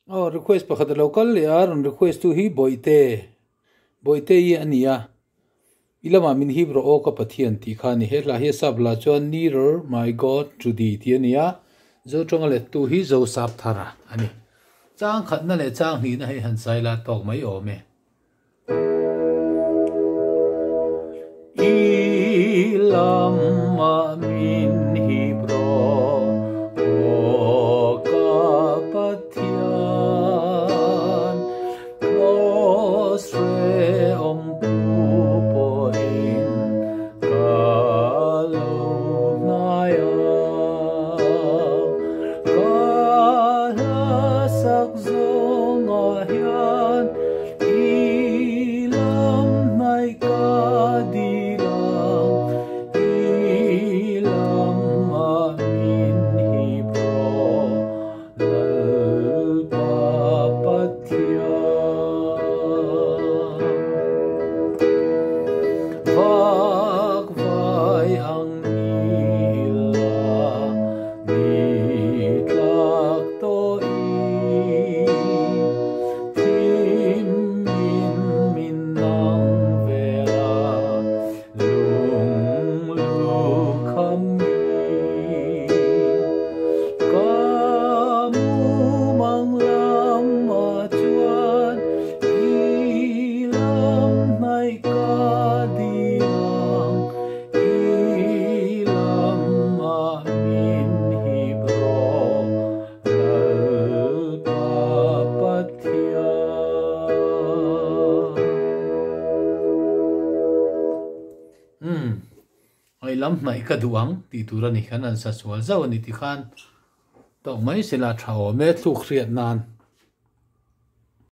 Oh, request pakhat local yar on request to hi boite hi ania ilama min hi bro o ka pathian ti khani he la he sab la chuan nearer my god to thee ti ania zo tonga le tu hi zo sap thara ani chang khat na le chang hi na hi han sai la tok mai o me ilama min hi bro o ka pathian re om pu po in ka lo na ya ka la sak zong a hian ilam nai ka di lang ilam a min hi pro lal pa pathian vak vai ang nila nitlak to i tim min nang vela lung lu kami kamu mang lam ma chuan ilam nai ka di ai lam nai ka duang ti tura ni khan an sa sual zaw ni ti khan to mai sela thao me thuk riat nan